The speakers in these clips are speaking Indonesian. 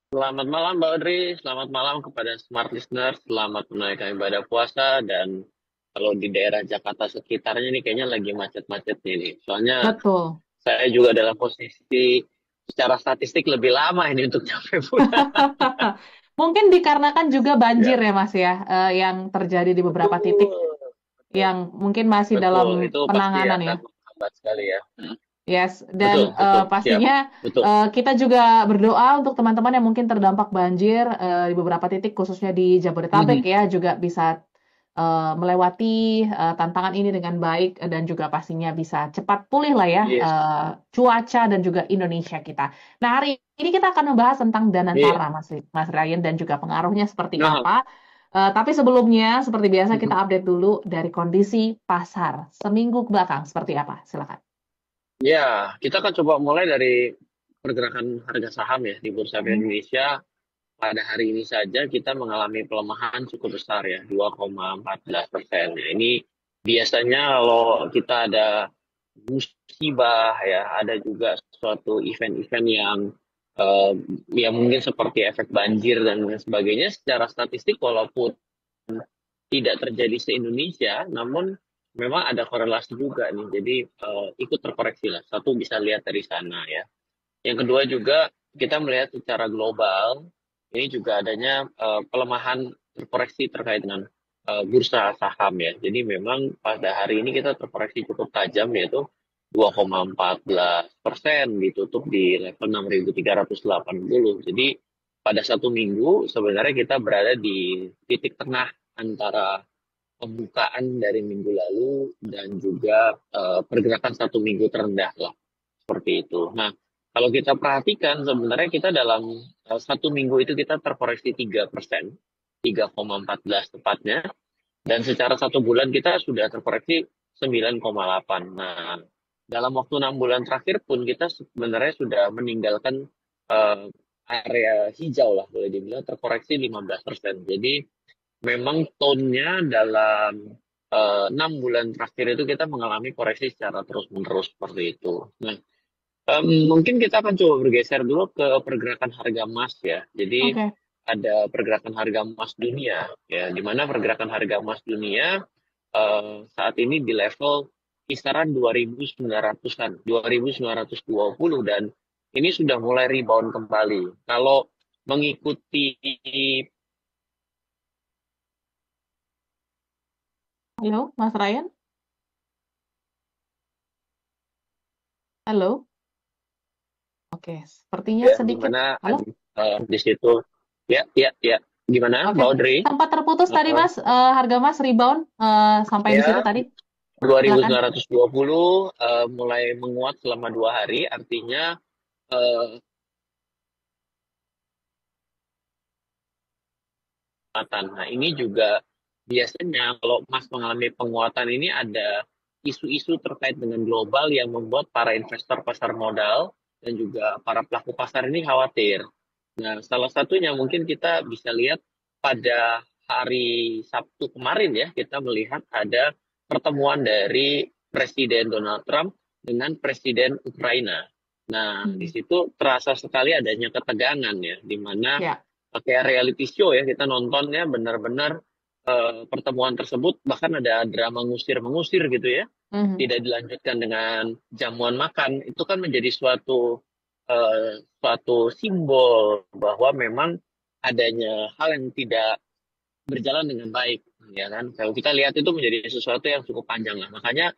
Selamat malam Mbak Audrey, selamat malam kepada smart listener, selamat menunaikan ibadah puasa dan kalau di daerah Jakarta sekitarnya nih kayaknya lagi macet-macetnya nih. Soalnya Betul. saya juga dalam posisi secara statistik lebih lama ini untuk nyampe pulang. Mungkin dikarenakan juga banjir Ya, ya Mas ya, yang terjadi di beberapa titik betul, betul, yang mungkin masih dalam betul. Itu pasti penanganan ya. akan menghambat sekali ya. Yes, Betul, dan betul, siap, pastinya betul. kita juga berdoa untuk teman-teman yang mungkin terdampak banjir di beberapa titik, khususnya di Jabodetabek Mhm. ya, juga bisa melewati tantangan ini dengan baik dan juga pastinya bisa cepat pulih lah ya Yes, cuaca dan juga Indonesia kita. Nah, hari ini kita akan membahas tentang iya. Danantara, Mas Ryan, dan juga pengaruhnya seperti Nah, apa. Tapi sebelumnya, seperti biasa kita update dulu dari kondisi pasar seminggu ke belakang seperti apa. Silakan. ya, kita akan coba mulai dari pergerakan harga saham ya di Bursa Efek Indonesia. Pada hari ini saja kita mengalami pelemahan cukup besar ya, 2,14%. Nah, ini biasanya kalau kita ada musibah ya, ada juga suatu event-event eh, yang mungkin seperti efek banjir dan lain sebagainya. Secara statistik walaupun tidak terjadi se-Indonesia, namun memang ada korelasi juga nih. Jadi ikut terkoreksi lah. Satu bisa lihat dari sana ya. Yang kedua juga kita melihat secara global ini juga adanya pelemahan terkoreksi terkait dengan bursa saham ya. Jadi memang pada hari ini kita terkoreksi cukup tajam yaitu 2,14% ditutup di level 6.380. Jadi pada satu minggu sebenarnya kita berada di titik tengah antara pembukaan dari minggu lalu dan juga pergerakan satu minggu terendah lah seperti itu. Nah, kalau kita perhatikan sebenarnya kita dalam satu minggu itu kita terkoreksi 3%, 3,14 tepatnya, dan secara satu bulan kita sudah terkoreksi 9,8. Nah, dalam waktu 6 bulan terakhir pun kita sebenarnya sudah meninggalkan eh, area hijau lah boleh dibilang terkoreksi 15%. Jadi memang tone-nya dalam 6 bulan terakhir itu kita mengalami koreksi secara terus-menerus seperti itu. Nah, mungkin kita akan coba bergeser dulu ke pergerakan harga emas ya. Jadi Oke. ada pergerakan harga emas dunia ya, di mana pergerakan harga emas dunia saat ini di level kisaran 2.900-an, 2.920 dan ini sudah mulai rebound kembali. Kalau mengikuti Halo, Mas Ryan? Halo? Oke, sepertinya ya sedikit. gimana Halo? di situ ya ya ya gimana Oke, Mbak Audrey? sempat terputus tadi Eh, Mas, harga Mas rebound sampai di situ ya tadi. Silakan. 2.920 mulai menguat selama 2 hari, artinya eh, penguatan. Nah, ini juga biasanya kalau emas mengalami penguatan ini ada isu-isu terkait dengan global yang membuat para investor pasar modal dan juga para pelaku pasar ini khawatir. Nah, salah satunya mungkin kita bisa lihat pada hari Sabtu kemarin ya, kita melihat ada pertemuan dari Presiden Donald Trump dengan Presiden Ukraina. Nah, di Hmm. situ terasa sekali adanya ketegangan ya, di mana Ya. kayak reality show ya, kita nontonnya benar-benar pertemuan tersebut bahkan ada drama ngusir-mengusir gitu ya, Mhm. tidak dilanjutkan dengan jamuan makan, itu kan menjadi suatu simbol bahwa memang adanya hal yang tidak berjalan dengan baik, ya kan? Kalau kita lihat itu menjadi sesuatu yang cukup panjang lah. Makanya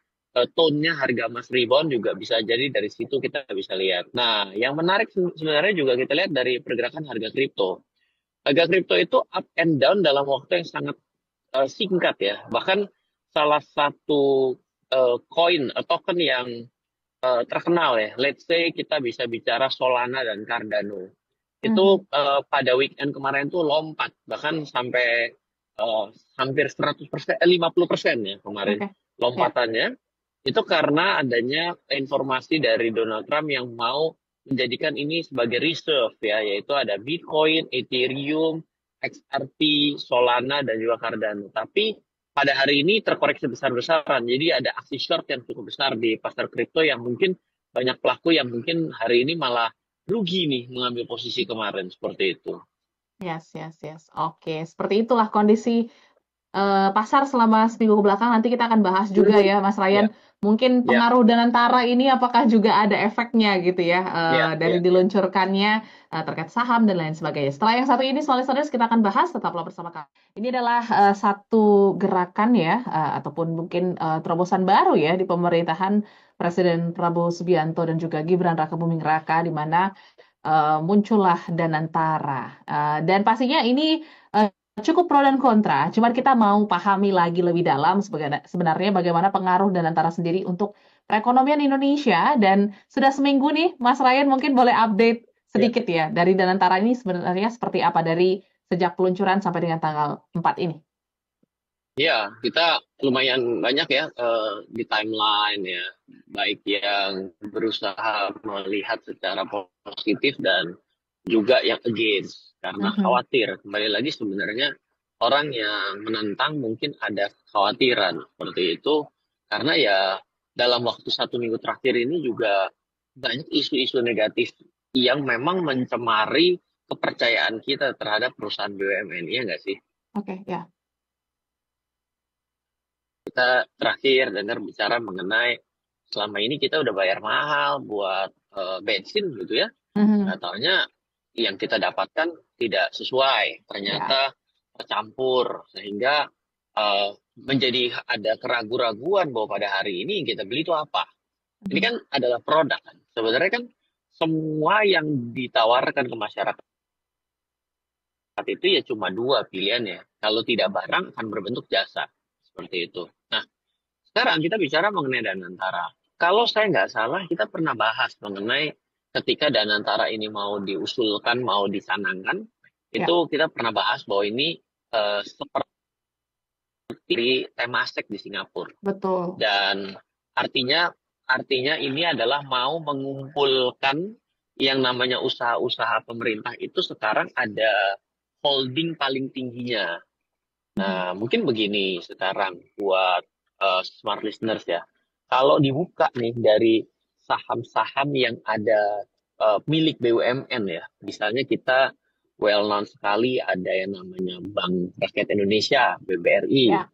tone-nya harga emas rebound juga bisa jadi dari situ kita bisa lihat. Nah, yang menarik sebenarnya juga kita lihat dari pergerakan harga kripto. Harga kripto itu up and down dalam waktu yang sangat singkat ya. Bahkan salah satu koin atau token yang terkenal ya. Let's say kita bisa bicara Solana dan Cardano. Itu Mhm. pada weekend kemarin tuh lompat bahkan sampai eh, hampir 100%, 50% ya kemarin Oke. Ya. lompatannya. Itu karena adanya informasi dari Donald Trump yang mau menjadikan ini sebagai reserve ya, yaitu ada Bitcoin, Ethereum, XRP, Solana dan juga Cardano. Tapi pada hari ini terkoreksi besar-besaran. Jadi ada aksi short yang cukup besar di pasar kripto yang mungkin banyak pelaku yang mungkin hari ini malah rugi nih mengambil posisi kemarin seperti itu. Yes, yes, yes. Oke, seperti itulah kondisi pasar selama seminggu ke belakang. Nanti kita akan bahas juga Mhm. ya, Mas Ya, Ryan. Mungkin ya, pengaruh Danantara ini apakah juga ada efeknya gitu ya, ya, dari ya, ya. diluncurkannya terkait saham dan lain sebagainya. Setelah yang satu ini, soal listeners, kita akan bahas. Tetaplah bersama kami. Ini adalah satu gerakan ya, ataupun mungkin terobosan baru ya di pemerintahan Presiden Prabowo Subianto dan juga Gibran Rakabuming Raka, di mana muncullah Danantara. Dan pastinya ini eh, cukup pro dan kontra. Cuman kita mau pahami lagi lebih dalam sebenarnya bagaimana pengaruh Danantara sendiri untuk perekonomian Indonesia. Dan sudah seminggu nih, Mas Ryan mungkin boleh update Ya. sedikit ya dari Danantara ini sebenarnya seperti apa dari sejak peluncuran sampai dengan tanggal 4 ini. Ya, kita lumayan banyak ya di timeline ya, baik yang berusaha melihat secara positif dan juga yang against karena Mhm. khawatir. Kembali lagi sebenarnya orang yang menentang mungkin ada kekhawatiran seperti itu karena ya dalam waktu 1 minggu terakhir ini juga banyak isu-isu negatif yang memang mencemari kepercayaan kita terhadap perusahaan BUMN, iya nggak sih? Oke, ya. Kita terakhir dengar bicara mengenai selama ini kita udah bayar mahal buat bensin gitu ya. Mhm. Nggak taunya yang kita dapatkan tidak sesuai. Ya. Ternyata tercampur sehingga menjadi ada keraguan-raguan bahwa pada hari ini yang kita beli itu apa. Ini Mhm. kan adalah produk kan. Sebenarnya kan semua yang ditawarkan ke masyarakat itu ya cuma dua pilihannya. Kalau tidak barang akan berbentuk jasa. Seperti itu. Nah, sekarang kita bicara mengenai Danantara. Kalau saya nggak salah, kita pernah bahas mengenai ketika Danantara ini mau diusulkan, mau dicanangkan, itu Ya. kita pernah bahas bahwa ini seperti Temasek di Singapura. Betul. Dan artinya artinya ini adalah mau mengumpulkan yang namanya usaha-usaha pemerintah itu sekarang ada holding paling tingginya. Mhm. Nah, mungkin begini sekarang buat smart listeners ya. Kalau dibuka nih dari saham-saham yang ada milik BUMN ya. Misalnya kita well known sekali ada yang namanya Bank Rakyat Indonesia, BBRI. Ya.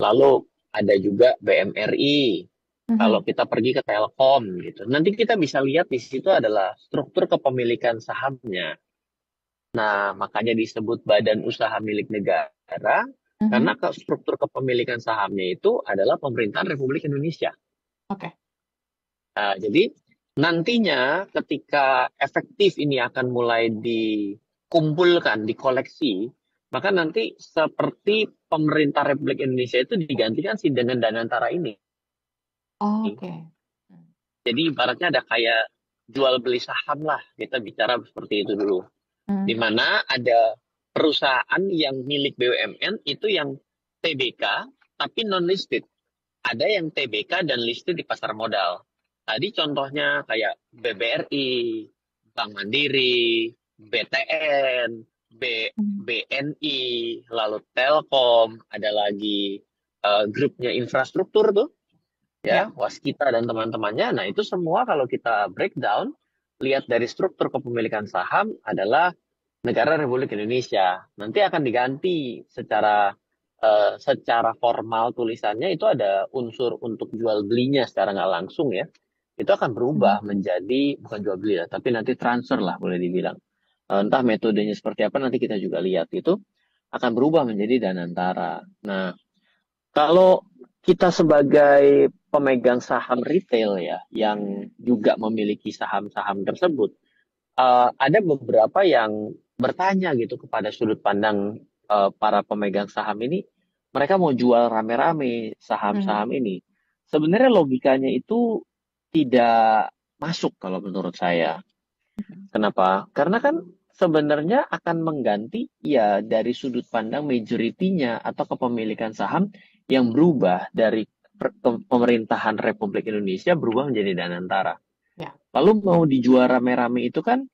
Lalu ada juga BMRI. Kalau Mhm. kita pergi ke Telkom gitu. Nanti kita bisa lihat di situ adalah struktur kepemilikan sahamnya. Nah, makanya disebut badan usaha milik negara karena Mhm. struktur kepemilikan sahamnya itu adalah pemerintahan Republik Indonesia. Oke. Nah, jadi nantinya ketika efektif ini akan mulai dikumpulkan, dikoleksi, maka nanti seperti pemerintah Republik Indonesia itu digantikan sih dengan Danantara ini. Oke. Jadi ibaratnya ada kayak jual beli saham lah, kita bicara seperti itu dulu. Di Hmm. mana ada perusahaan yang milik BUMN itu yang TBK tapi non listed. Ada yang TBK dan listed di pasar modal. Tadi contohnya kayak BBRI, Bank Mandiri, BTN, Hmm. BNI, lalu Telkom, ada lagi grupnya infrastruktur tuh Ya. ya, Waskita dan teman-temannya. Nah, itu semua kalau kita breakdown, lihat dari struktur kepemilikan saham adalah negara Republik Indonesia. Nanti akan diganti secara formal tulisannya itu ada unsur untuk jual belinya secara nggak langsung ya. Itu akan berubah Mhm. menjadi bukan jual beli ya, tapi nanti transfer lah boleh dibilang. Entah metodenya seperti apa nanti kita juga lihat itu akan berubah menjadi Danantara. Nah, kalau kita sebagai pemegang saham retail ya, yang juga memiliki saham-saham tersebut, ada beberapa yang bertanya gitu kepada sudut pandang para pemegang saham ini, mereka mau jual rame-rame Mhm. saham-saham ini. Sebenarnya logikanya itu tidak masuk kalau menurut saya. Mhm. Kenapa? Karena kan sebenarnya akan mengganti ya dari sudut pandang majoritinya atau kepemilikan saham yang berubah dari pemerintahan Republik Indonesia berubah menjadi Danantara. Ya. Lalu mau dijual rame-rame itu kan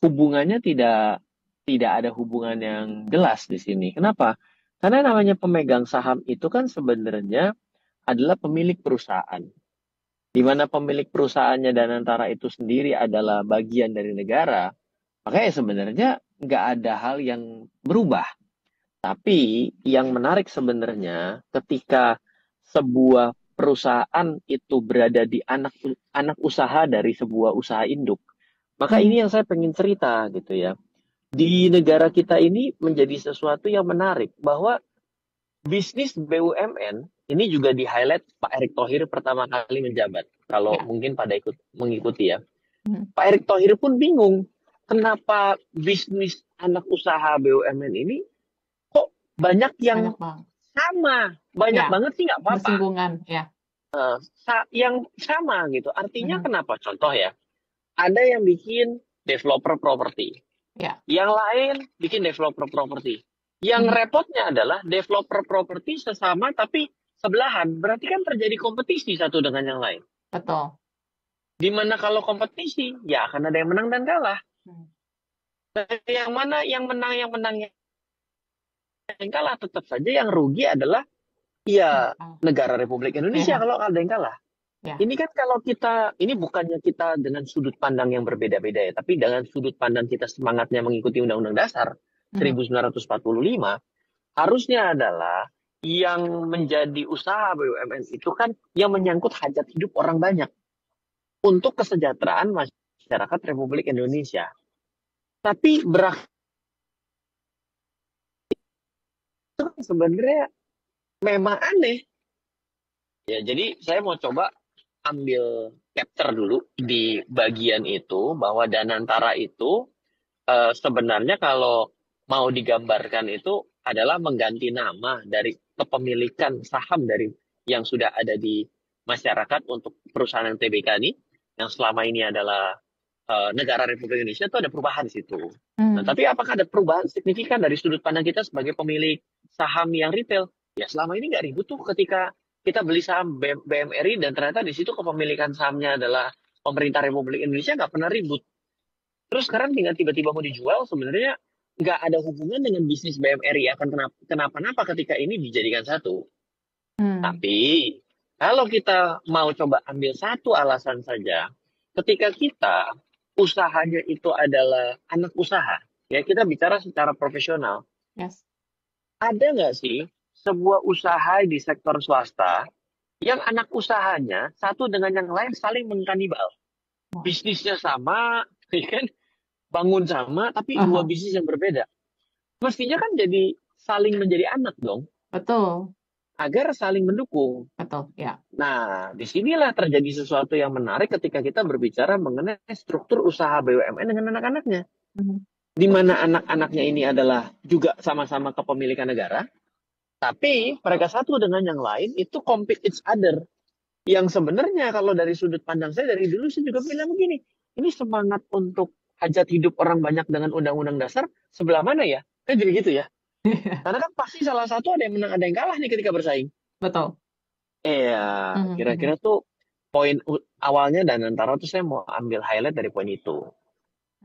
hubungannya tidak ada hubungan yang jelas di sini. Kenapa? Karena namanya pemegang saham itu kan sebenarnya adalah pemilik perusahaan. di mana pemilik perusahaannya Danantara itu sendiri adalah bagian dari negara, makanya sebenarnya nggak ada hal yang berubah. Tapi yang menarik sebenarnya ketika sebuah perusahaan itu berada di anak usaha dari sebuah usaha induk, maka Hmm, ini yang saya pengen cerita gitu ya. Di negara kita ini menjadi sesuatu yang menarik bahwa bisnis BUMN ini juga di-highlight Pak Erick Thohir pertama kali menjabat. Kalau ya. mungkin pada mengikuti ya. Hmm, Pak Erick Thohir pun bingung kenapa bisnis anak usaha BUMN ini kok banyak banyak yang banget. sama. Banyak Ya, banget sih nggak apa-apa. bersinggungan. Ya. Yang sama gitu. Artinya Mhm. kenapa? Contoh ya, ada yang bikin developer properti. Ya. Yang lain bikin developer properti. Yang Mhm. repotnya adalah developer properti sesama tapi sebelahan. Berarti kan terjadi kompetisi satu dengan yang lain. Betul. Dimana kalau kompetisi, ya akan ada yang menang dan kalah. Hmm. Dan yang mana yang menang, yang kalah tetap saja yang rugi adalah ya Ah, negara Republik Indonesia ya, kalau ada yang kalah. ya. Ini kan kalau kita, ini bukannya kita dengan sudut pandang yang berbeda-beda ya, tapi dengan sudut pandang kita semangatnya mengikuti Undang-Undang Dasar Mhm. 1945, harusnya adalah yang menjadi usaha BUMN itu kan yang menyangkut hajat hidup orang banyak untuk kesejahteraan masyarakat Republik Indonesia. Tapi berakhir sebenarnya memang aneh. Ya, jadi saya mau coba ambil capture dulu di bagian itu bahwa Danantara itu sebenarnya kalau mau digambarkan itu adalah mengganti nama dari kepemilikan saham dari yang sudah ada di masyarakat untuk perusahaan TBK ini, yang selama ini adalah negara Republik Indonesia, itu ada perubahan di situ. Nah, Hmm. tapi apakah ada perubahan signifikan dari sudut pandang kita sebagai pemilik saham yang retail? Ya, selama ini nggak ribut tuh ketika kita beli saham BMRI dan ternyata di situ kepemilikan sahamnya adalah pemerintah Republik Indonesia, nggak pernah ribut. Terus sekarang tinggal tiba-tiba mau dijual, sebenarnya nggak ada hubungan dengan bisnis BMRI akan kenapa-napa ketika ini dijadikan satu. Hmm. Tapi kalau kita mau coba ambil satu alasan saja, ketika kita usahanya itu adalah anak usaha, ya kita bicara secara profesional, Yes. ada nggak sih sebuah usaha di sektor swasta yang anak usahanya satu dengan yang lain saling mengkanibal? Wah. Bisnisnya sama, ya kan? Bangun sama, tapi dua Aha. bisnis yang berbeda. Mestinya kan jadi saling menjadi anak dong, Betul. agar saling mendukung. Betul. Ya. Nah, disinilah terjadi sesuatu yang menarik ketika kita berbicara mengenai struktur usaha BUMN dengan anak-anaknya. Mhm. Di mana anak-anaknya ini adalah juga sama-sama kepemilikan negara, tapi mereka satu dengan yang lain itu compete each other. Yang sebenarnya kalau dari sudut pandang saya dari dulu saya juga bilang begini, ini semangat untuk hajat hidup orang banyak dengan undang-undang dasar sebelah mana ya? Kan jadi gitu ya. Karena kan pasti salah satu ada yang menang ada yang kalah nih ketika bersaing. Betul. Iya, Mhm. kira-kira Mhm. tuh poin awalnya dan antara tuh saya mau ambil highlight dari poin itu.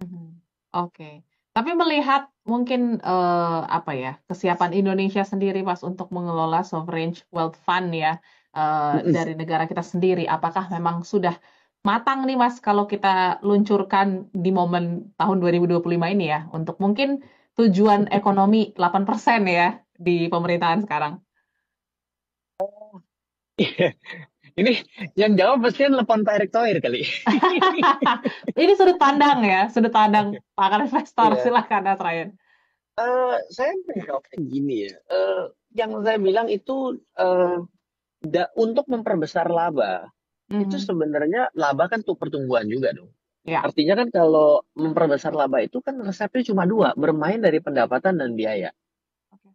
Mhm. Oke. Tapi melihat mungkin, apa ya, kesiapan Indonesia sendiri, Mas, untuk mengelola sovereign wealth fund ya, Mm-mm. dari negara kita sendiri, apakah memang sudah matang nih, Mas, kalau kita luncurkan di momen tahun 2025 ini ya, untuk mungkin tujuan ekonomi 8% ya, di pemerintahan sekarang? Ini yang jawab pasti telepon Pak Erick Thohir kali. Ini sudut pandang ya, sudut pandang pakar investor, Iya. silakan Mas Ryan. Saya menjawabnya gini ya. Yang saya bilang itu untuk memperbesar laba. Itu Mhm. sebenarnya laba kan tuh pertumbuhan juga dong. Ya. Artinya kan kalau memperbesar laba itu kan resepnya cuma dua, bermain dari pendapatan dan biaya. Oke.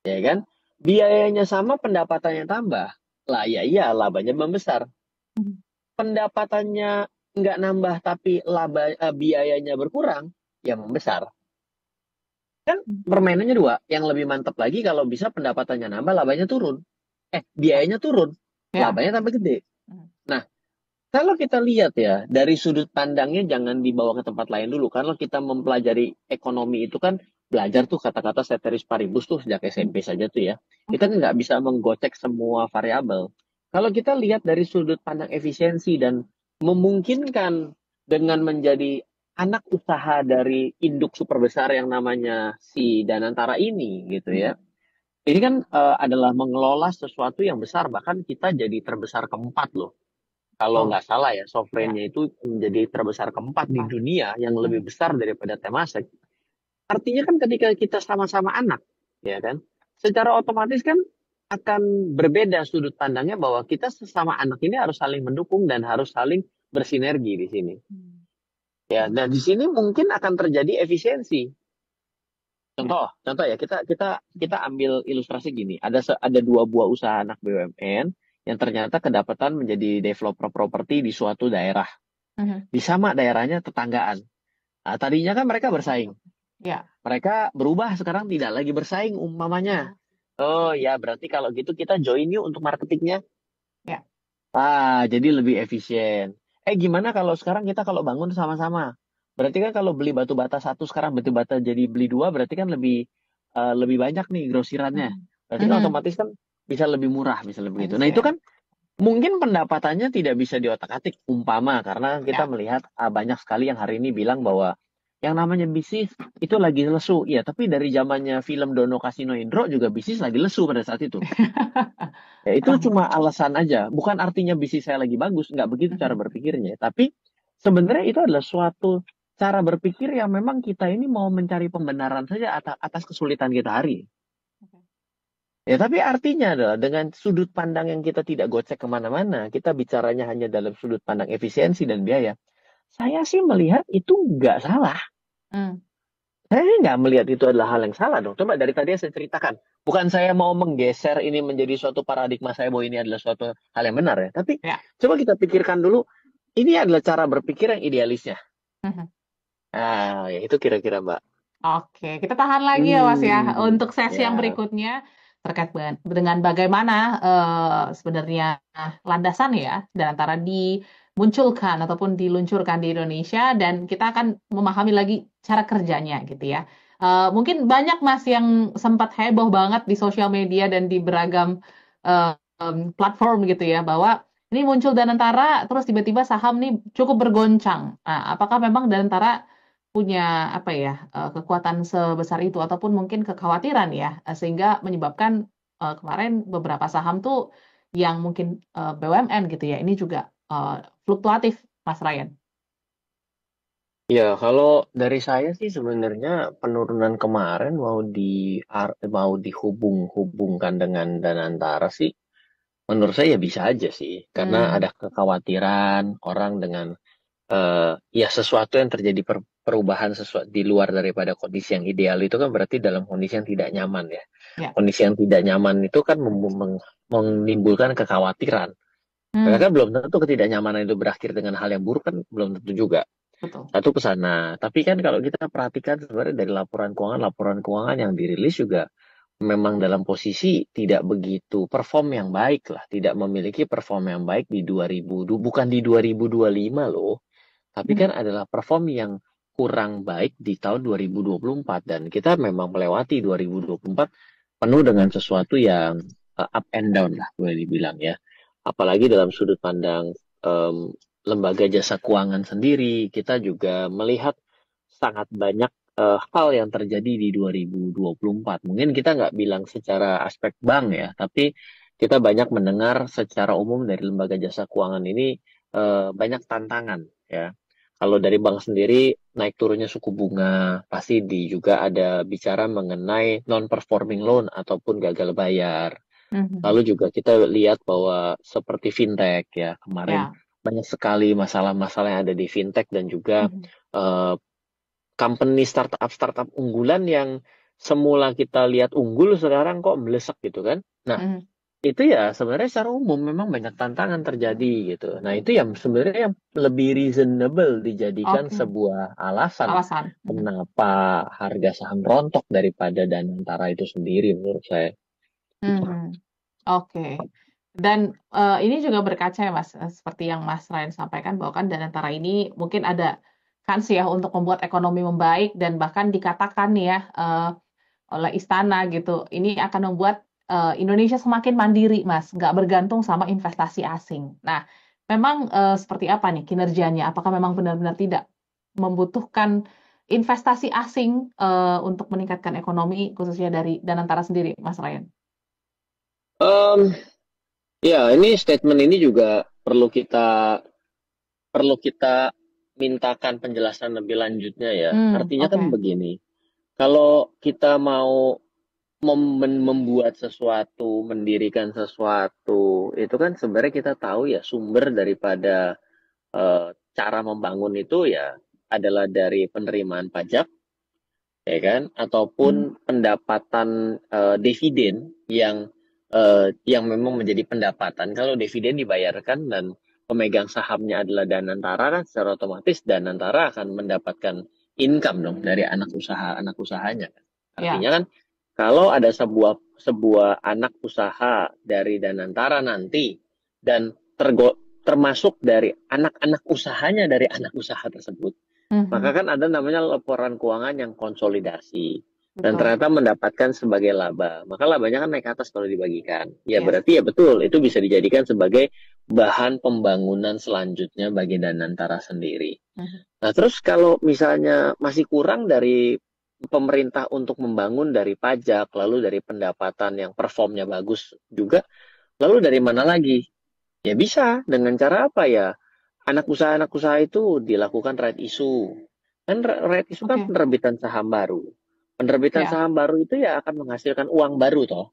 Ya kan? Biayanya sama, pendapatannya tambah. Lah ya iya, labanya membesar. Mhm. Pendapatannya nggak nambah tapi biayanya berkurang, ya membesar. Kan Mhm. permainannya dua. Yang lebih mantap lagi kalau bisa pendapatannya nambah, labanya turun. Ya. Biayanya turun, Ya. labanya tambah gede. Mhm. Nah, kalau kita lihat ya, dari sudut pandangnya jangan dibawa ke tempat lain dulu. Kalau kita mempelajari ekonomi itu kan belajar tuh kata-kata ceteris paribus tuh sejak SMP saja tuh ya. Kita Mhm. nggak bisa menggocek semua variabel. Kalau kita lihat dari sudut pandang efisiensi dan memungkinkan dengan menjadi anak usaha dari induk super besar yang namanya si Danantara ini gitu ya. Ini kan adalah mengelola sesuatu yang besar, bahkan kita jadi terbesar keempat loh. Kalau Oh, nggak salah ya, ya. Sovereign-nya itu menjadi terbesar keempat di Empat. dunia yang Hmm. lebih besar daripada Temasek. Artinya kan ketika kita sama-sama anak, ya kan, secara otomatis kan akan berbeda sudut pandangnya bahwa kita sesama anak ini harus saling mendukung dan harus saling bersinergi di sini. Hmm. Ya, dan di sini mungkin akan terjadi efisiensi. Ya. Contoh ya, kita ambil ilustrasi gini. Ada dua buah usaha anak BUMN yang ternyata kedapatan menjadi developer properti di suatu daerah. Mhm. Di sama daerahnya tetanggaan. Nah, tadinya kan mereka bersaing. Ya. Mereka berubah sekarang tidak lagi bersaing umpamanya. Oh ya, berarti kalau gitu kita join yuk untuk marketingnya. Ya. Jadi lebih efisien. Gimana kalau sekarang kita kalau bangun sama-sama? Berarti kan kalau beli batu bata satu sekarang batu bata jadi beli dua, berarti kan lebih banyak nih grosirannya. Mhm. Berarti kan Mhm. otomatis kan bisa lebih murah, misalnya begitu. Nah itu Efisien. kan mungkin pendapatannya tidak bisa diotak-atik umpama karena kita Ya. melihat banyak sekali yang hari ini bilang bahwa yang namanya bisnis itu lagi lesu. Ya, tapi dari zamannya film Dono Kasino Indro juga bisnis lagi lesu pada saat itu. Ya, itu cuma alasan aja. Bukan artinya bisnis saya lagi bagus. Nggak begitu cara Mhm. berpikirnya. Tapi sebenarnya itu adalah suatu cara berpikir yang memang kita ini mau mencari pembenaran saja atas kesulitan kita hari. Oke. Ya, tapi artinya adalah dengan sudut pandang yang kita tidak gocek kemana-mana, kita bicaranya hanya dalam sudut pandang efisiensi dan biaya. Saya sih melihat itu nggak salah. Hmm. Saya nggak melihat itu adalah hal yang salah dong. Coba dari tadi saya ceritakan. Bukan saya mau menggeser ini menjadi suatu paradigma saya bahwa ini adalah suatu hal yang benar ya. Tapi Ya. coba kita pikirkan dulu, ini adalah cara berpikir yang idealisnya. Mhm. Ya itu kira-kira Mbak. Oke, kita tahan lagi ya Mas ya untuk sesi yang Ya, berikutnya terkait dengan bagaimana sebenarnya landasan ya dan antara dimunculkan ataupun diluncurkan di Indonesia dan kita akan memahami lagi cara kerjanya gitu ya. Mungkin banyak Mas yang sempat heboh banget di sosial media dan di beragam platform gitu ya bahwa ini muncul Danantara terus tiba-tiba saham nih cukup bergoncang. Nah, apakah memang Danantara punya apa ya kekuatan sebesar itu ataupun mungkin kekhawatiran ya sehingga menyebabkan kemarin beberapa saham tuh yang mungkin BUMN gitu ya ini juga fluktuatif Mas Ryan. ya kalau dari saya sih sebenarnya penurunan kemarin mau dihubung-hubungkan dengan Danantara sih, menurut saya ya bisa aja sih, karena Hmm. ada kekhawatiran orang dengan ya sesuatu yang terjadi perubahan sesuatu di luar daripada kondisi yang ideal itu kan berarti dalam kondisi yang tidak nyaman ya. Ya. Kondisi yang tidak nyaman itu kan menimbulkan kekhawatiran. Karena Hmm. kan belum tentu ketidaknyamanan itu berakhir dengan hal yang buruk kan belum tentu juga. Betul. Satu ke sana. Tapi kan kalau kita perhatikan sebenarnya dari laporan keuangan yang dirilis juga memang dalam posisi tidak begitu perform yang baik lah, tidak memiliki perform yang baik di 2000, bukan di 2025 loh. Tapi Hmm. kan adalah perform yang kurang baik di tahun 2024 dan kita memang melewati 2024 penuh dengan sesuatu yang up and down lah boleh dibilang ya. Apalagi dalam sudut pandang em, lembaga jasa keuangan sendiri, kita juga melihat sangat banyak hal yang terjadi di 2024. Mungkin kita nggak bilang secara aspek bank ya, tapi kita banyak mendengar secara umum dari lembaga jasa keuangan ini banyak tantangan ya. Kalau dari bank sendiri naik turunnya suku bunga, pasti juga ada bicara mengenai non-performing loan ataupun gagal bayar. Mhm. Lalu juga kita lihat bahwa seperti fintech ya, kemarin Ya. banyak sekali masalah-masalah yang ada di fintech dan juga Mhm. eh, company startup unggulan yang semula kita lihat unggul sekarang kok melesat gitu kan. Nah, Mhm. itu ya sebenarnya secara umum memang banyak tantangan terjadi gitu. Nah, itu yang sebenarnya yang lebih reasonable dijadikan Oke, sebuah alasan alasan. Mhm. kenapa harga saham rontok daripada Danantara itu sendiri menurut saya. Mhm. Oke. Dan ini juga berkaca ya Mas, seperti yang Mas Ryan sampaikan bahwa kan Danantara ini mungkin ada kans ya untuk membuat ekonomi membaik dan bahkan dikatakan nih ya oleh istana gitu, ini akan membuat Indonesia semakin mandiri, Mas, nggak bergantung sama investasi asing. Nah, memang seperti apa nih kinerjanya? Apakah memang benar-benar tidak membutuhkan investasi asing untuk meningkatkan ekonomi, khususnya dari Danantara sendiri, Mas Ryan? Em, ya, ini statement ini juga perlu kita mintakan penjelasan lebih lanjutnya ya. Artinya kan Oke. begini, kalau kita mau membuat sesuatu, mendirikan sesuatu, itu kan sebenarnya kita tahu ya sumber daripada cara membangun itu ya adalah dari penerimaan pajak, ya kan, Hmm. ataupun pendapatan dividen yang memang menjadi pendapatan. Kalau dividen dibayarkan dan pemegang sahamnya adalah Danantara, kan secara otomatis Danantara akan mendapatkan income dong dari anak usahanya. Ya. Artinya kan kalau ada sebuah anak usaha dari Danantara nanti dan termasuk dari anak-anak usahanya dari anak usaha tersebut, maka Mhm. kan ada namanya laporan keuangan yang konsolidasi dan Betul. ternyata mendapatkan sebagai laba. Maka labanya kan naik ke atas kalau dibagikan. Ya Yes. berarti ya betul, itu bisa dijadikan sebagai bahan pembangunan selanjutnya bagi Danantara sendiri. Mhm. Nah, terus kalau misalnya masih kurang dari pemerintah untuk membangun dari pajak, lalu dari pendapatan yang performnya bagus juga, lalu dari mana lagi? Ya bisa dengan cara apa ya? Anak usaha itu dilakukan right issue. Kan right issue kan Oke. penerbitan saham baru. Penerbitan Ya. saham baru itu ya akan menghasilkan uang baru toh.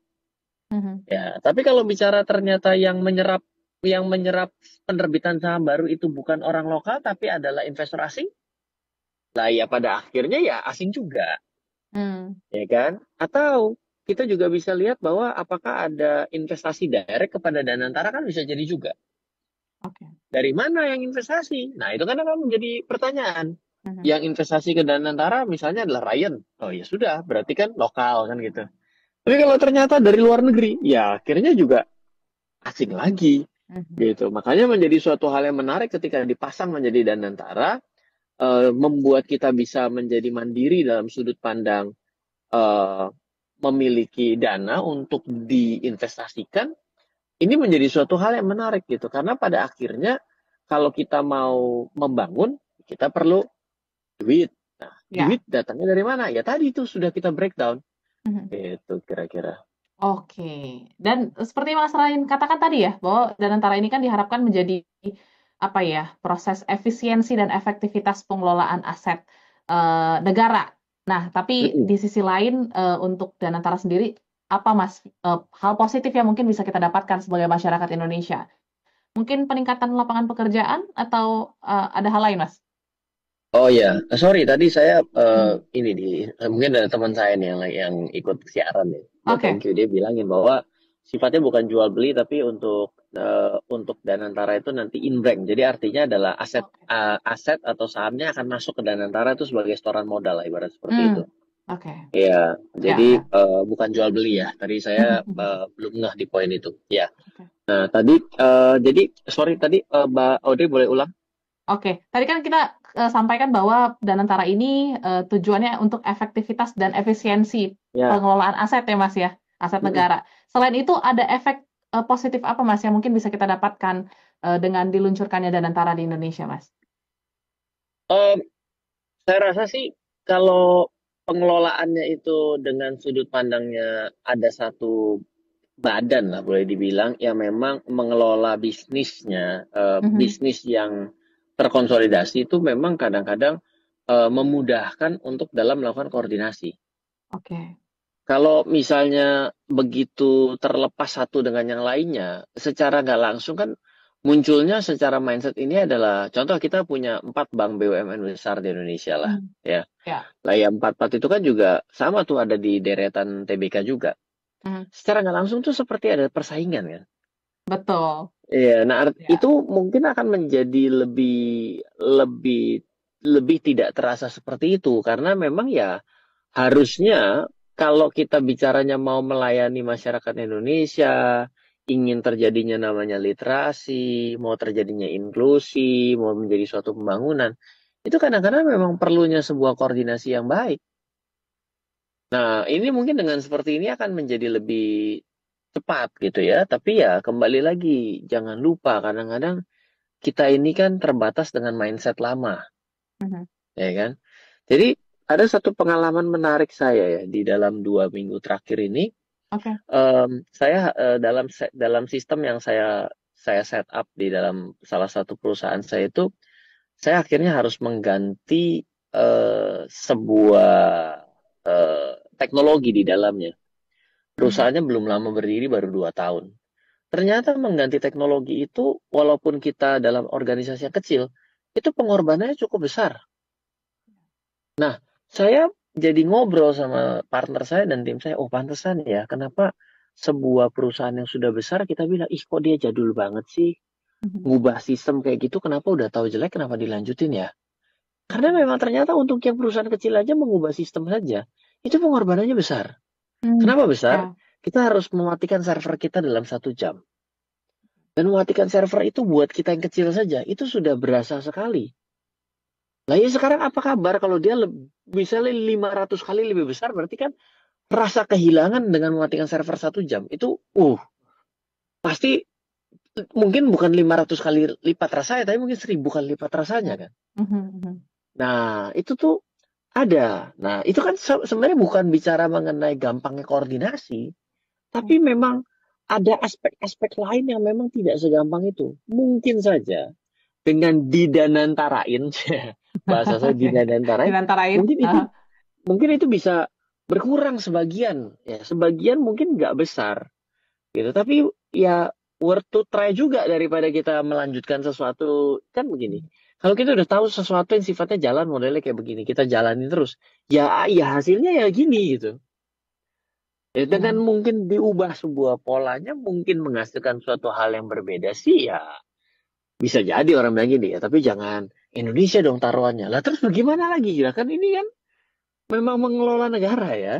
Mhm. Ya, tapi kalau bicara ternyata yang menyerap penerbitan saham baru itu bukan orang lokal tapi adalah investor asing, lah ya pada akhirnya ya asing juga, Hmm. ya kan? Atau kita juga bisa lihat bahwa apakah ada investasi direct kepada Danantara kan bisa jadi juga. Oke. Dari mana yang investasi? Nah, itu kan akan menjadi pertanyaan. Mhm. Yang investasi ke Danantara misalnya adalah Ryan. Oh ya sudah, berarti kan lokal kan gitu. Tapi kalau ternyata dari luar negeri, ya akhirnya juga asing lagi Mhm. gitu. Makanya menjadi suatu hal yang menarik ketika dipasang menjadi Danantara, membuat kita bisa menjadi mandiri dalam sudut pandang eh, memiliki dana untuk diinvestasikan. Ini menjadi suatu hal yang menarik gitu. Karena pada akhirnya kalau kita mau membangun, kita perlu duit. Nah, Ya. duit datangnya dari mana? Ya tadi itu sudah kita breakdown. Mhm. Itu kira-kira. Oke. Dan seperti Mas Ryan katakan tadi ya, bahwa Danantara ini kan diharapkan menjadi apa ya, proses efisiensi dan efektivitas pengelolaan aset negara. Nah, tapi Mm-mm. di sisi lain untuk Danantara sendiri, apa Mas hal positif yang mungkin bisa kita dapatkan sebagai masyarakat Indonesia? Mungkin peningkatan lapangan pekerjaan atau ada hal lain, Mas? Oh ya, sorry tadi saya Hmm. ini mungkin ada teman saya nih yang ikut siaran nih. Ya thank Oke. you, dia bilangin bahwa sifatnya bukan jual beli tapi untuk Danantara itu nanti in-bank. Jadi artinya adalah Oke. aset atau sahamnya akan masuk ke Danantara itu sebagai setoran modal lah, ibarat seperti itu. Hmm. Oke. Iya, Ya, jadi ya. bukan jual beli ya. Tadi saya Mhm, mhm. belum ngeh di poin itu. Ya. Oke. Nah, tadi jadi sorry tadi Mbak Audrey boleh ulang? Oke, tadi kan kita sampaikan bahwa Danantara ini tujuannya untuk efektivitas dan efisiensi Ya. pengelolaan aset ya Mas ya, aset Mm-mm. negara. Selain itu ada efek positif apa Mas yang mungkin bisa kita dapatkan dengan diluncurkannya Danantara di Indonesia Mas? Em, saya rasa sih kalau pengelolaannya itu dengan sudut pandangnya ada satu badan lah boleh dibilang yang memang mengelola bisnisnya, Mhm. bisnis yang terkonsolidasi itu memang kadang-kadang memudahkan untuk dalam melakukan koordinasi. Oke. Kalau misalnya begitu terlepas satu dengan yang lainnya, secara nggak langsung kan munculnya secara mindset ini adalah contoh kita punya 4 bank BUMN besar di Indonesia lah, Mhm. ya. Ya. Lah ya empat itu kan juga sama tuh ada di deretan TBK juga. Mhm. Secara nggak langsung tuh seperti ada persaingan kan. Betul. Iya, nah Ya. itu mungkin akan menjadi lebih lebih lebih tidak terasa seperti itu karena memang ya harusnya kalau kita bicaranya mau melayani masyarakat Indonesia, ingin terjadinya namanya literasi, mau terjadinya inklusi, mau menjadi suatu pembangunan, itu kadang-kadang memang perlunya sebuah koordinasi yang baik. Nah, ini mungkin dengan seperti ini akan menjadi lebih cepat gitu ya. Tapi ya kembali lagi, jangan lupa kadang-kadang kita ini kan terbatas dengan mindset lama, Mhm. ya kan? Jadi ada satu pengalaman menarik saya ya di dalam 2 minggu terakhir ini. Oke. Saya dalam sistem yang saya set up di dalam salah satu perusahaan saya itu, saya akhirnya harus mengganti sebuah teknologi di dalamnya. Mhm. Perusahaannya belum lama berdiri, baru 2 tahun. Ternyata mengganti teknologi itu, walaupun kita dalam organisasi yang kecil, itu pengorbanannya cukup besar. Nah, saya jadi ngobrol sama partner saya dan tim saya, oh pantesan ya, kenapa sebuah perusahaan yang sudah besar kita bilang, ih kok dia jadul banget sih, Mhm. ngubah sistem kayak gitu, kenapa udah tahu jelek, kenapa dilanjutin ya? Karena Oke. memang ternyata untuk yang perusahaan kecil aja mengubah sistem saja, itu pengorbanannya besar. Hmm. Kenapa besar? Ya. Kita harus mematikan server kita dalam 1 jam. Dan mematikan server itu buat kita yang kecil saja, itu sudah berasa sekali. Lah ya sekarang apa kabar kalau dia misalnya 500 kali lebih besar, berarti kan rasa kehilangan dengan mematikan server 1 jam itu, pasti mungkin bukan 500 kali lipat rasanya, tapi mungkin 1000 kali lipat rasanya Ya. kan. Mhm. Mhm. Nah, itu tuh ada. Nah, itu kan sebenarnya bukan bicara mengenai gampangnya koordinasi, Ya. tapi memang ada aspek-aspek lain yang memang tidak segampang itu. Mungkin saja dengan didanantarain, bahasa saya Oke. didanantarain, Dinantarain. mungkin itu Heeh. mungkin itu bisa berkurang sebagian, ya sebagian mungkin nggak besar gitu, tapi ya worth to try juga daripada kita melanjutkan sesuatu. Kan begini, kalau kita udah tahu sesuatu yang sifatnya jalan modelnya kayak begini, kita jalanin terus, ya hasilnya ya gini gitu ya. Dengan Mhm. mungkin diubah sebuah polanya mungkin menghasilkan suatu hal yang berbeda sih ya, bisa jadi orang bilang gini ya, tapi jangan Indonesia dong taruhannya lah, terus bagaimana lagi ya kan, ini kan memang mengelola negara ya.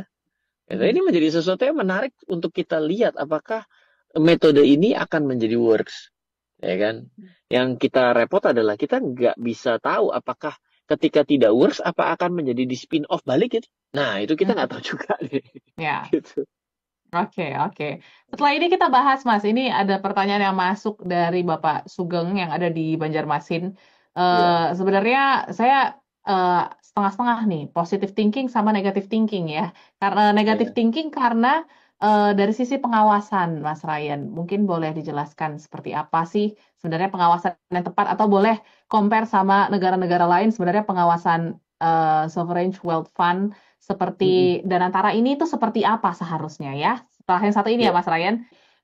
Mhm. Ini menjadi sesuatu yang menarik untuk kita lihat apakah metode ini akan menjadi works, ya kan? Yang kita repot adalah kita nggak bisa tahu apakah ketika tidak works apa akan menjadi di spin off balik gitu. Nah itu kita Mhm. nggak tahu juga nih. Ya. Gitu. Oke, oke. Setelah ini kita bahas, Mas. Ini ada pertanyaan yang masuk dari Bapak Sugeng yang ada di Banjarmasin. Ya, Sebenarnya saya setengah-setengah nih, positive thinking sama negative thinking ya. Karena negative ya. thinking karena dari sisi pengawasan, Mas Ryan. Mungkin boleh dijelaskan seperti apa sih sebenarnya pengawasan yang tepat, atau boleh compare sama negara-negara lain sebenarnya pengawasan sovereign wealth fund Mm-mm. seperti Danantara ini tuh seperti apa seharusnya ya? Setelah yang satu ini ya Ya. Mas Ryan,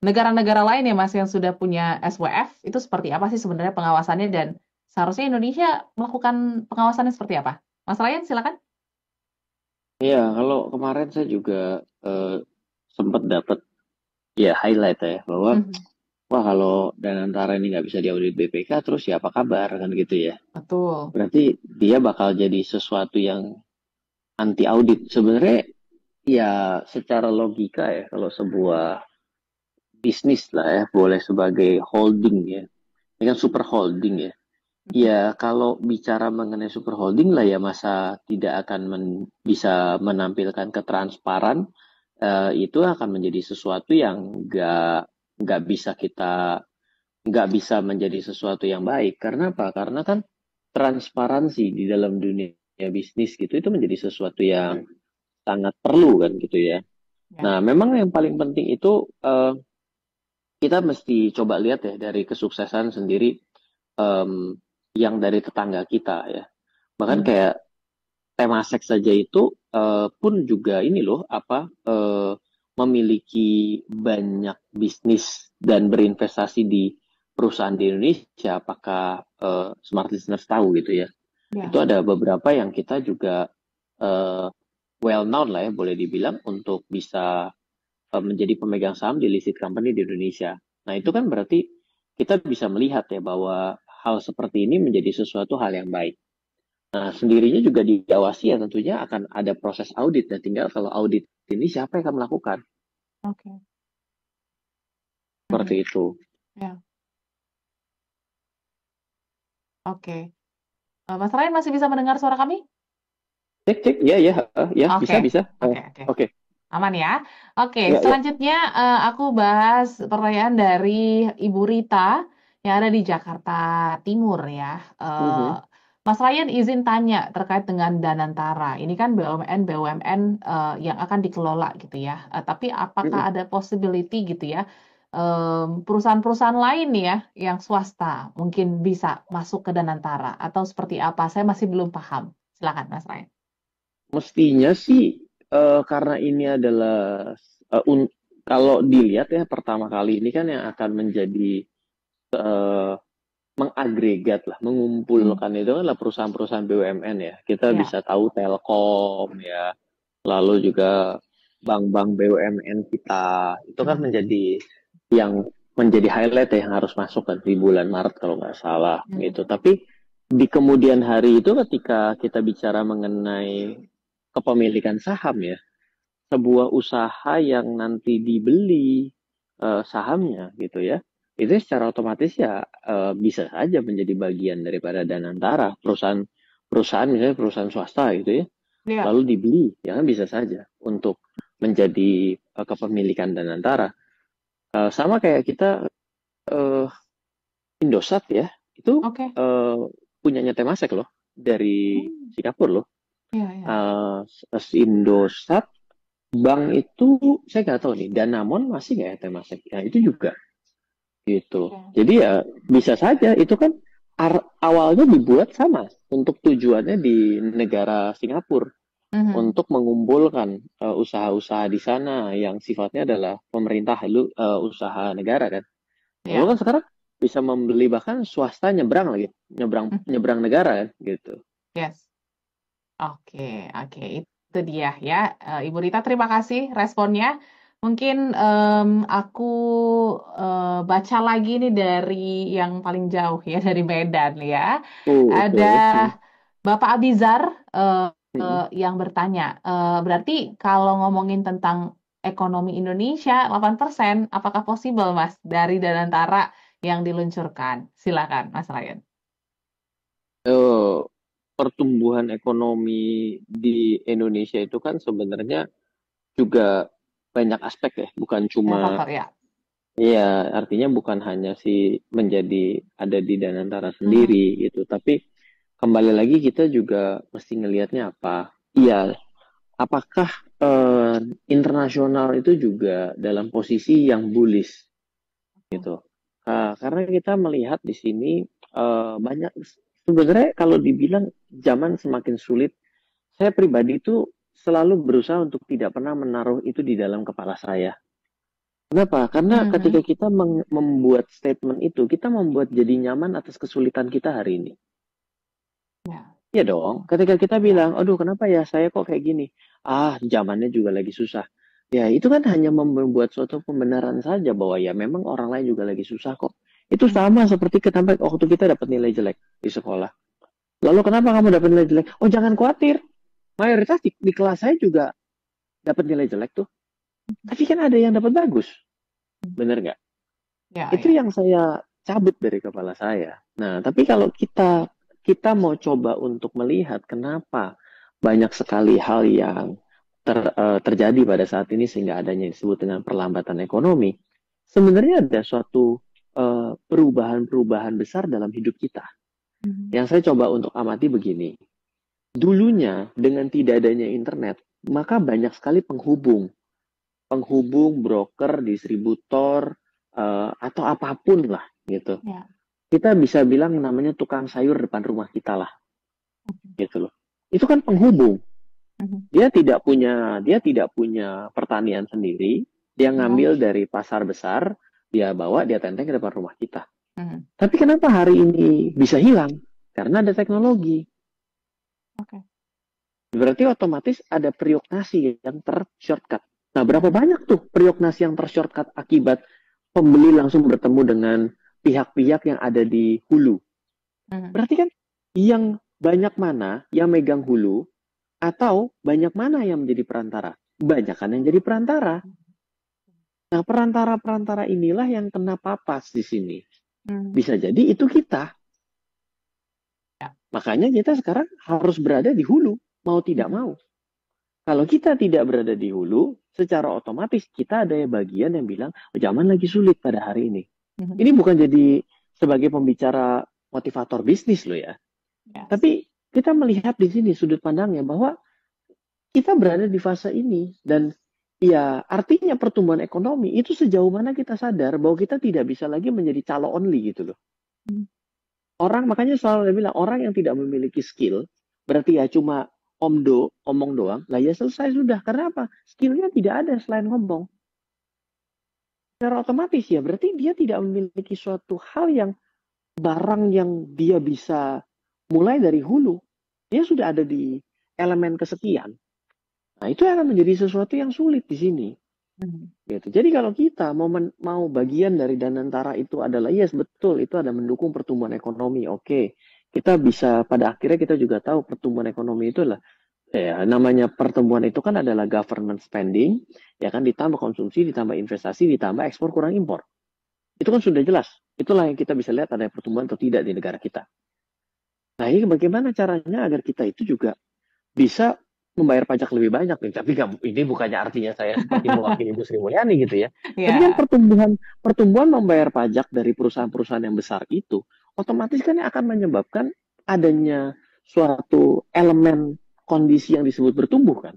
negara-negara lain ya Mas yang sudah punya SWF itu seperti apa sih sebenarnya pengawasannya, dan seharusnya Indonesia melakukan pengawasannya seperti apa? Mas Ryan silakan. Ya, kalau kemarin saya juga sempat dapat ya highlight ya bahwa Mhm. wah kalau Danantara ini nggak bisa diaudit BPK terus ya apa kabar kan gitu ya. Betul. Berarti dia bakal jadi sesuatu yang anti audit. Sebenarnya ya secara logika ya kalau sebuah bisnis lah ya boleh sebagai holding ya. Ini kan super holding ya. Mhm. Ya kalau bicara mengenai super holding lah ya masa tidak akan bisa menampilkan ketransparan, itu akan menjadi sesuatu yang nggak bisa kita nggak bisa menjadi sesuatu yang baik. Karena apa? Karena kan transparansi di dalam dunia bisnis gitu itu menjadi sesuatu yang sangat perlu kan gitu ya. Ya. Nah, memang yang paling penting itu kita mesti coba lihat ya dari kesuksesan sendiri, em, yang dari tetangga kita ya. Bahkan Mhm. kayak Temasek saja itu pun juga ini loh apa memiliki banyak bisnis dan berinvestasi di perusahaan di Indonesia. Apakah smart listeners tahu gitu ya? Itu Ya. ada beberapa yang kita juga eh, well known lah ya boleh dibilang untuk bisa menjadi pemegang saham di listed company di Indonesia. Nah itu kan berarti kita bisa melihat ya bahwa hal seperti ini menjadi sesuatu hal yang baik. Nah, sendirinya juga diawasi ya tentunya akan ada proses audit. Dan tinggal kalau audit ini siapa yang akan melakukan. Oke. Seperti Mhm. itu. Ya. Oke. Mas Ryan masih bisa mendengar suara kami? Cek, cek. Ya, ya, ya, Oke. bisa, bisa. Oke, oke. Oke. Aman ya? Oke, Ya, ya. selanjutnya aku bahas pertanyaan dari Ibu Rita yang ada di Jakarta Timur ya. Eh, Mhm, Mas Ryan izin tanya terkait dengan Danantara. Ini kan BUMN yang akan dikelola gitu ya. Tapi apakah mhm. ada possibility gitu ya, perusahaan-perusahaan lain nih ya yang swasta mungkin bisa masuk ke Danantara atau seperti apa? Saya masih belum paham. Silakan Mas Ryan. Mestinya sih karena ini adalah eh, un- kalau dilihat ya pertama kali ini kan yang akan menjadi eh, mengagregat lah, Hmm, mengumpulkan itu adalah perusahaan-perusahaan BUMN ya. Kita ya. bisa tahu Telkom ya, lalu juga bank-bank BUMN kita itu kan Hmm, menjadi yang menjadi highlight ya, yang harus masuk kan di bulan Maret kalau nggak salah gitu. hmm, Tapi di kemudian hari itu ketika kita bicara mengenai kepemilikan saham ya, sebuah usaha yang nanti dibeli sahamnya gitu ya, itu secara otomatis ya bisa saja menjadi bagian daripada Danantara, perusahaan misalnya perusahaan swasta gitu ya, ya. lalu dibeli, ya kan bisa saja untuk menjadi kepemilikan Danantara. Sama kayak kita eh, Indosat ya, itu Oke. eh, punyanya Temasek loh, dari Hmm, Singapura loh. ya, ya. Eh, Indosat bank itu saya nggak tahu nih, Danamon masih nggak ya Temasek? Ya itu juga gitu. Oke. Jadi ya bisa saja itu kan awalnya dibuat sama untuk tujuannya di negara Singapura Mhm. untuk mengumpulkan usaha-usaha di sana yang sifatnya adalah pemerintah lalu usaha negara kan. Lalu Ya. kan sekarang bisa membeli bahkan swasta nyebrang lagi, nyebrang Mhm. nyebrang negara kan gitu. Yes. Oke, oke. Itu dia ya. Ibu Rita, terima kasih responnya. Mungkin aku baca lagi nih dari yang paling jauh ya, dari Medan ya. Ada Oke. Bapak Abizar eh, Mm-mm. yang bertanya, berarti kalau ngomongin tentang ekonomi Indonesia 8%, apakah possible Mas dari Danantara yang diluncurkan? Silakan Mas Ryan. Eh, Pertumbuhan ekonomi di Indonesia itu kan sebenarnya juga banyak aspek ya, bukan Yang cuma faktor ya. ya artinya bukan hanya si menjadi ada di Danantara Mhm. sendiri gitu, tapi kembali lagi kita juga mesti ngelihatnya apa? Iya, apakah eh, internasional itu juga dalam posisi yang bullish gitu? Karena kita melihat di sini banyak sebenarnya kalau dibilang zaman semakin sulit, saya pribadi itu selalu berusaha untuk tidak pernah menaruh itu di dalam kepala saya. Kenapa? Karena ketika Mhm. kita membuat statement itu, kita membuat jadi nyaman atas kesulitan kita hari ini. Ya, Iya dong. Ketika kita ya. bilang, aduh kenapa ya saya kok kayak gini? Ah, zamannya juga lagi susah. Ya, itu kan hanya membuat suatu pembenaran saja bahwa ya memang orang lain juga lagi susah kok. Itu Mhm. sama seperti ketika waktu kita dapat nilai jelek di sekolah. Lalu kenapa kamu dapat nilai jelek? Oh, jangan khawatir. Mayoritas di kelas saya juga dapat nilai jelek tuh. Tapi kan ada yang dapat bagus. Bener nggak? Ya, Itu ya. yang saya cabut dari kepala saya. Nah, tapi kalau kita mau coba untuk melihat kenapa banyak sekali hal yang terjadi pada saat ini sehingga adanya yang disebut dengan perlambatan ekonomi, sebenarnya ada suatu perubahan-perubahan besar dalam hidup kita. Mhm. Yang saya coba untuk amati begini. Dulunya dengan tidak adanya internet, maka banyak sekali penghubung, broker, distributor, atau apapun lah gitu. Ya. Kita bisa bilang namanya tukang sayur depan rumah kita lah Mhm. gitu loh. Itu kan penghubung. Mhm. Dia tidak punya pertanian sendiri. Dia Ya. ngambil dari pasar besar, dia bawa, dia tenteng ke depan rumah kita. Mhm. Tapi kenapa hari ini bisa hilang? Karena ada teknologi. Oke. Berarti otomatis ada periuk nasi yang tershortcut. Nah, berapa Mhm. banyak tuh periuk nasi yang tershortcut akibat pembeli langsung bertemu dengan pihak-pihak yang ada di hulu. Mhm. Berarti kan yang banyak mana yang megang hulu atau banyak mana yang menjadi perantara? Banyak kan yang jadi perantara. Nah, perantara-perantara inilah yang kena papas di sini. Mhm. Bisa jadi itu kita. Ya. Makanya kita sekarang harus berada di hulu, mau tidak Mhm. mau. Kalau kita tidak berada di hulu, secara otomatis kita ada bagian yang bilang, zaman lagi sulit pada hari ini. Ini bukan jadi sebagai pembicara motivator bisnis loh ya. Yes. Tapi kita melihat di sini sudut pandangnya bahwa kita berada di fase ini. Dan ya artinya pertumbuhan ekonomi itu sejauh mana kita sadar bahwa kita tidak bisa lagi menjadi calo only gitu loh. Orang makanya selalu bilang, orang yang tidak memiliki skill, berarti ya cuma omong doang, lah ya selesai sudah. Karena apa? Skillnya tidak ada selain ngomong. Secara otomatis ya, berarti dia tidak memiliki suatu hal yang barang yang dia bisa mulai dari hulu. Dia sudah ada di elemen kesekian. Nah, itu akan menjadi sesuatu yang sulit di sini. Gitu. Jadi kalau kita mau bagian dari Danantara itu adalah, yes betul, itu ada mendukung pertumbuhan ekonomi. Oke. Kita bisa, pada akhirnya kita juga tahu pertumbuhan ekonomi itu adalah, namanya pertumbuhan itu kan adalah government spending, ya kan, ditambah konsumsi, ditambah investasi, ditambah ekspor kurang impor. Itu kan sudah jelas. Itulah yang kita bisa lihat ada pertumbuhan atau tidak di negara kita. Nah, ini bagaimana caranya agar kita itu juga bisa membayar pajak lebih banyak nih. Tapi ini bukannya artinya saya seperti mewakili Bu Sri Mulyani gitu ya. Tapi kan pertumbuhan membayar pajak dari perusahaan-perusahaan yang besar itu otomatis kan akan menyebabkan adanya suatu elemen kondisi yang disebut bertumbuh kan.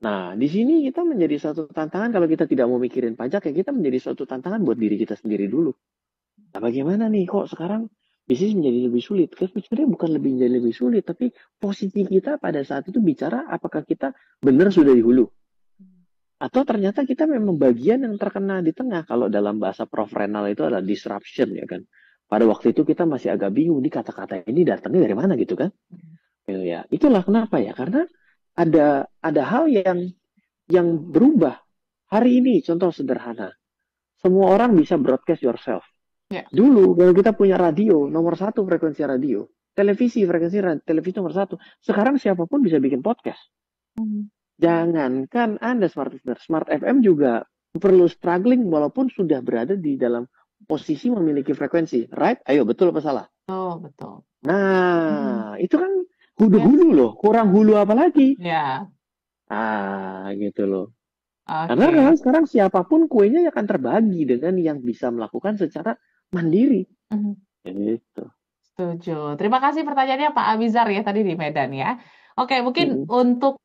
Nah, di sini kita menjadi suatu tantangan. Kalau kita tidak mau mikirin pajak, ya kita menjadi suatu tantangan buat diri kita sendiri dulu. Nah, bagaimana nih kok sekarang bisnis menjadi lebih sulit? Sebenarnya bukan menjadi lebih sulit, tapi posisi kita pada saat itu bicara apakah kita benar sudah di hulu. Atau ternyata kita memang bagian yang terkena di tengah. Kalau dalam bahasa Prof. Renal itu adalah disruption ya kan. Pada waktu itu kita masih agak bingung, nih kata-kata ini datangnya dari mana gitu kan. Ya, itulah kenapa ya, karena ada hal yang berubah. Hari ini contoh sederhana, semua orang bisa broadcast yourself. Dulu kalau kita punya radio, nomor 1 frekuensi radio, televisi frekuensi televisi nomor 1. Sekarang siapapun bisa bikin podcast. Jangankan Anda smart FM juga perlu struggling walaupun sudah berada di dalam posisi memiliki frekuensi, right? Ayo, betul apa salah? Oh, betul. Nah, itu kan hulu-hulu loh, kurang hulu apa lagi? Ya. Gitu loh. Karena sekarang siapapun kuenya akan terbagi dengan yang bisa melakukan secara mandiri. Gitu. Setuju. Terima kasih pertanyaannya Pak Abizar ya tadi di Medan ya. Oke, mungkin untuk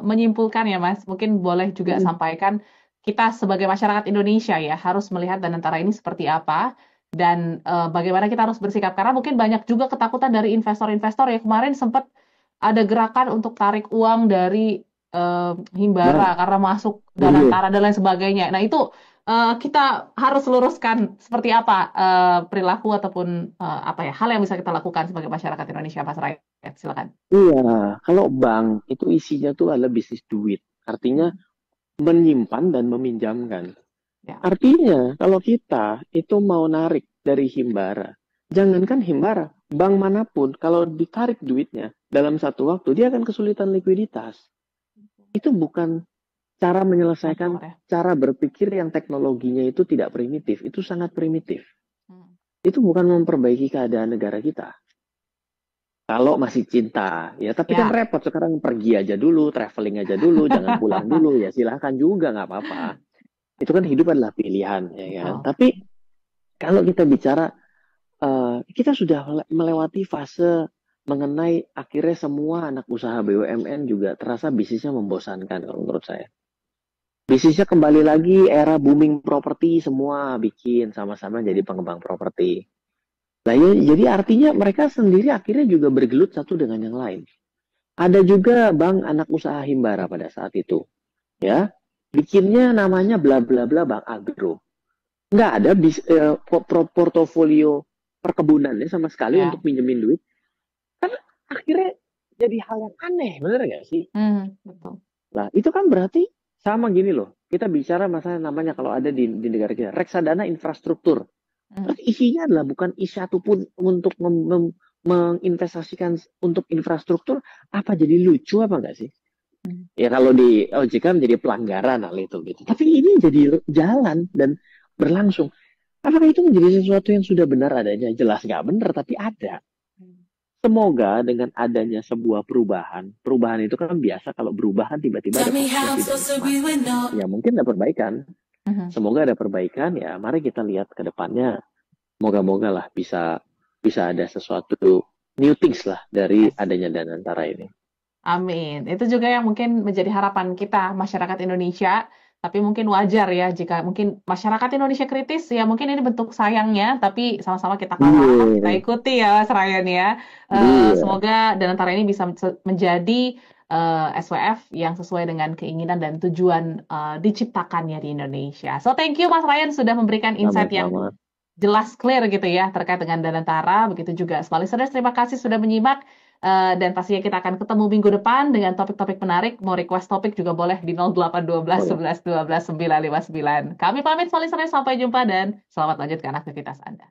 menyimpulkan ya Mas, mungkin boleh juga sampaikan kita sebagai masyarakat Indonesia ya harus melihat Danantara ini seperti apa dan bagaimana kita harus bersikap, karena mungkin banyak juga ketakutan dari investor-investor ya. Kemarin sempat ada gerakan untuk tarik uang dari Himbara karena masuk Danantara dan lain sebagainya. Nah itu kita harus luruskan seperti apa perilaku ataupun hal yang bisa kita lakukan sebagai masyarakat Indonesia, Mas Rakyat. Silakan. Iya, kalau bank itu isinya tuh adalah bisnis duit, artinya menyimpan dan meminjamkan. Ya. Artinya kalau kita itu mau narik dari Himbara, jangankan Himbara, bank manapun kalau ditarik duitnya dalam satu waktu dia akan kesulitan likuiditas. Itu bukan cara menyelesaikan cara berpikir yang teknologinya itu tidak primitif, itu sangat primitif. Itu bukan memperbaiki keadaan negara kita. Kalau masih cinta, ya tapi kan repot sekarang, pergi aja dulu, traveling aja dulu, jangan pulang dulu, ya silahkan juga nggak apa-apa. Itu kan hidup adalah pilihan, ya kan. Tapi kalau kita bicara, kita sudah melewati fase mengenai akhirnya semua anak usaha BUMN juga terasa bisnisnya membosankan kalau menurut saya. Bisnisnya kembali lagi era booming properti, semua bikin sama-sama jadi pengembang properti. Nah, jadi artinya mereka sendiri akhirnya juga bergelut satu dengan yang lain. Ada juga bank anak usaha Himbara pada saat itu, ya, bikinnya namanya bla bla bla Bank Agro. Nggak ada portofolio perkebunannya sama sekali untuk pinjemin duit. Kan akhirnya jadi hal yang aneh, bener nggak sih? Betul. Nah, itu kan berarti sama gini loh. Kita bicara masalah namanya kalau ada di negara kita, reksadana infrastruktur. Isinya adalah bukan satu pun untuk menginvestasikan untuk infrastruktur. Apa jadi lucu apa enggak sih? Ya kalau di OJK menjadi pelanggaran hal itu gitu. Tapi ini jadi jalan dan berlangsung. Apakah itu menjadi sesuatu yang sudah benar adanya? Jelas nggak benar, tapi ada. semoga dengan adanya sebuah perubahan itu kan biasa kalau berubah kan tiba-tiba ada konsekuensi tidak nikmat. Ya mungkin ada perbaikan. Semoga ada perbaikan ya. Mari kita lihat ke depannya. Moga-moga lah bisa ada sesuatu new things lah dari adanya Danantara ini. Amin. Itu juga yang mungkin menjadi harapan kita masyarakat Indonesia. Tapi mungkin wajar ya jika mungkin masyarakat Indonesia kritis ya mungkin ini bentuk sayangnya. Tapi sama-sama kita kawal, kita ikuti ya Mas Ryan ya. Semoga Danantara ini bisa menjadi SWF yang sesuai dengan keinginan dan tujuan diciptakannya di Indonesia. So thank you Mas Ryan sudah memberikan insight yang jelas, clear gitu ya terkait dengan Danantara. Begitu juga semua listeners, terima kasih sudah menyimak. Dan pastinya kita akan ketemu minggu depan dengan topik-topik menarik. Mau request topik juga boleh di 0812 11 12 959. Kami pamit semua listeners, sampai jumpa dan selamat lanjutkan aktivitas Anda.